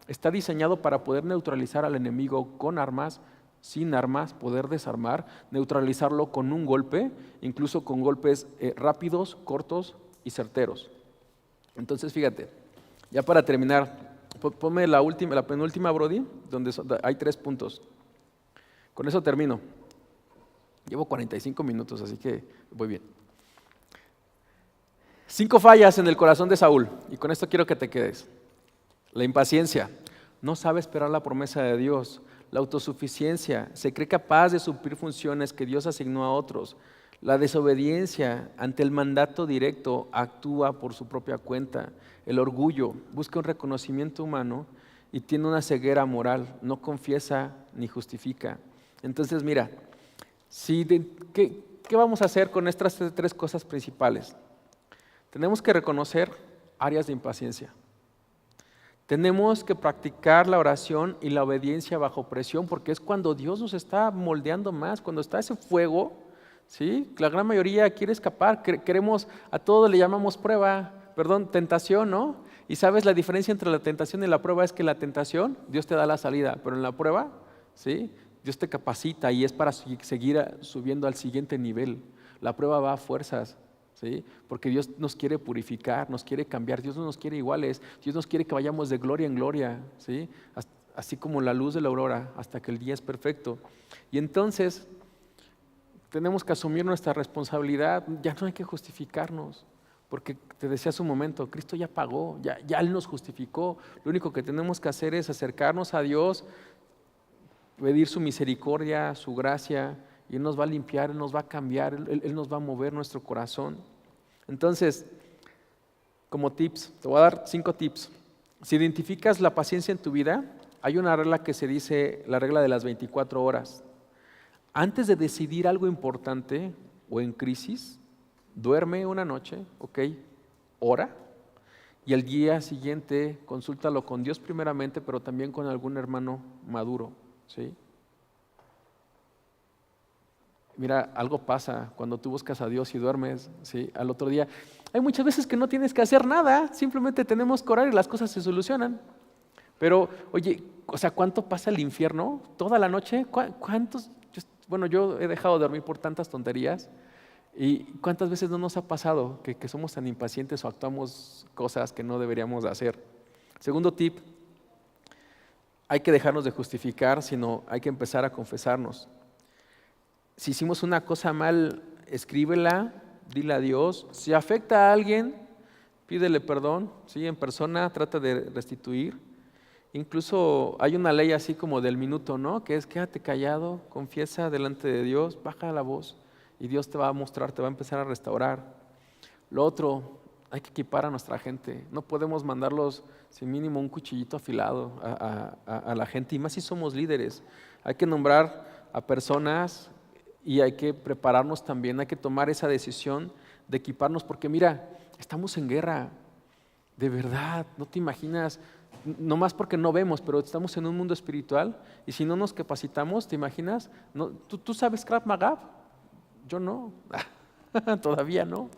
está diseñado para poder neutralizar al enemigo con armas, sin armas, poder desarmar, neutralizarlo con un golpe, incluso con golpes rápidos, cortos y certeros. Entonces, fíjate, ya para terminar, ponme la penúltima, Brody, donde hay 3 puntos. Con eso termino. Llevo 45 minutos, así que voy bien. 5 fallas en el corazón de Saúl, y con esto quiero que te quedes. La impaciencia, no sabe esperar la promesa de Dios. La autosuficiencia, se cree capaz de suplir funciones que Dios asignó a otros. La desobediencia ante el mandato directo, actúa por su propia cuenta. El orgullo, busca un reconocimiento humano y tiene una ceguera moral, no confiesa ni justifica. Entonces, mira, ¿qué vamos a hacer con estas 3 cosas principales? Tenemos que reconocer áreas de impaciencia. Tenemos que practicar la oración y la obediencia bajo presión, porque es cuando Dios nos está moldeando más, cuando está ese fuego, ¿sí? La gran mayoría quiere escapar, a todo le llamamos tentación, ¿no? Y sabes, la diferencia entre la tentación y la prueba es que la tentación, Dios te da la salida, pero en la prueba, ¿sí? Dios te capacita y es para seguir subiendo al siguiente nivel. La prueba va a fuerzas, ¿sí? Porque Dios nos quiere purificar, nos quiere cambiar. Dios no nos quiere iguales. Dios nos quiere que vayamos de gloria en gloria, ¿sí? Así como la luz de la aurora, hasta que el día es perfecto. Y entonces tenemos que asumir nuestra responsabilidad. Ya no hay que justificarnos, porque te decía hace un momento, Cristo ya pagó, ya Él nos justificó. Lo único que tenemos que hacer es acercarnos a Dios, pedir su misericordia, su gracia, y Él nos va a limpiar, Él nos va a cambiar, Él nos va a mover nuestro corazón. Entonces, como tips, te voy a dar 5 tips. Si identificas la paciencia en tu vida, hay una regla que se dice la regla de las 24 horas. Antes de decidir algo importante o en crisis, duerme una noche, ok, ora, y al día siguiente consúltalo con Dios primeramente, pero también con algún hermano maduro, ¿sí? Mira, algo pasa cuando tú buscas a Dios y duermes, ¿sí? Al otro día. Hay muchas veces que no tienes que hacer nada, simplemente tenemos que orar y las cosas se solucionan. Pero, oye, o sea, ¿cuánto pasa el infierno? ¿Toda la noche? ¿Cuántos? Bueno, yo he dejado de dormir por tantas tonterías. ¿Y cuántas veces no nos ha pasado que somos tan impacientes o actuamos cosas que no deberíamos de hacer? Segundo tip, hay que dejarnos de justificar, sino hay que empezar a confesarnos. Si hicimos una cosa mal, escríbela, dile a Dios. Si afecta a alguien, pídele perdón, ¿sí? En persona, trata de restituir. Incluso hay una ley así como del minuto, ¿no? Que es quédate callado, confiesa delante de Dios, baja la voz y Dios te va a mostrar, te va a empezar a restaurar. Lo otro, hay que equipar a nuestra gente. No podemos mandarlos sin mínimo un cuchillito afilado a la gente, y más si somos líderes. Hay que nombrar a personas y hay que prepararnos también, hay que tomar esa decisión de equiparnos, porque mira, estamos en guerra, de verdad, no te imaginas, no más porque no vemos, pero estamos en un mundo espiritual y si no nos capacitamos, ¿te imaginas? No, ¿tú sabes Krav Maga? Yo no, todavía no.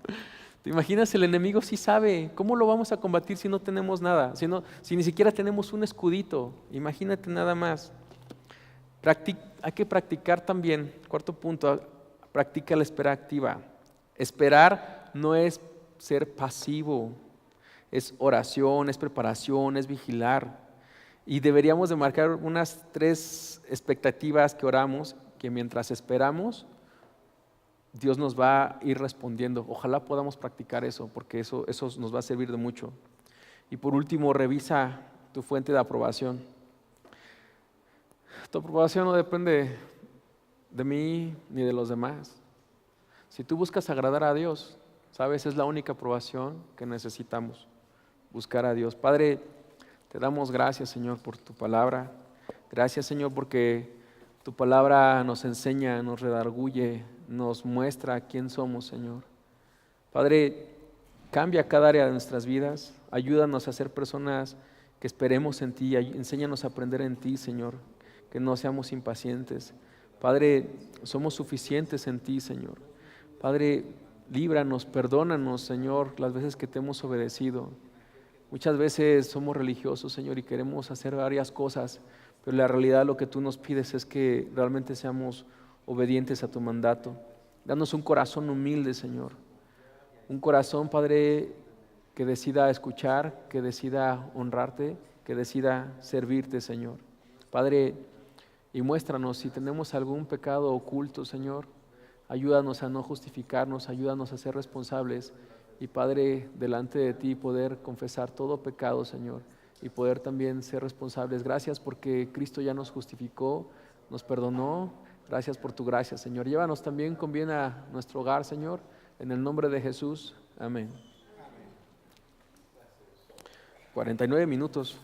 ¿Te imaginas? El enemigo sí sabe. ¿Cómo lo vamos a combatir si no tenemos nada? Si ni siquiera tenemos un escudito. Imagínate nada más. Hay que practicar también, cuarto punto, practica la espera activa. Esperar no es ser pasivo, es oración, es preparación, es vigilar. Y deberíamos de marcar unas 3 expectativas que oramos, que mientras esperamos, Dios nos va a ir respondiendo. Ojalá podamos practicar eso, porque eso nos va a servir de mucho. Y por último, revisa tu fuente de aprobación. Tu aprobación no depende de mí ni de los demás. Si tú buscas agradar a Dios, sabes, es la única aprobación que necesitamos, buscar a Dios. Padre, te damos gracias, Señor, por tu palabra. Gracias, Señor, porque tu palabra nos enseña, nos redarguye, nos muestra quién somos, Señor. Padre, cambia cada área de nuestras vidas. Ayúdanos a ser personas que esperemos en ti. Enséñanos a aprender en ti, Señor. Que no seamos impacientes. Padre, somos suficientes en ti, Señor. Padre, líbranos, perdónanos, Señor, las veces que te hemos obedecido. Muchas veces somos religiosos, Señor, y queremos hacer varias cosas, pero la realidad lo que tú nos pides es que realmente seamos obedientes a tu mandato. Danos un corazón humilde, Señor. Un corazón, Padre, que decida escuchar, que decida honrarte, que decida servirte, Señor. Padre, y muéstranos si tenemos algún pecado oculto, Señor. Ayúdanos a no justificarnos, ayúdanos a ser responsables. Y Padre, delante de ti poder confesar todo pecado, Señor, y poder también ser responsables. Gracias porque Cristo ya nos justificó, nos perdonó. Gracias por tu gracia, Señor. Llévanos también con bien a nuestro hogar, Señor. En el nombre de Jesús. Amén. 49 minutos.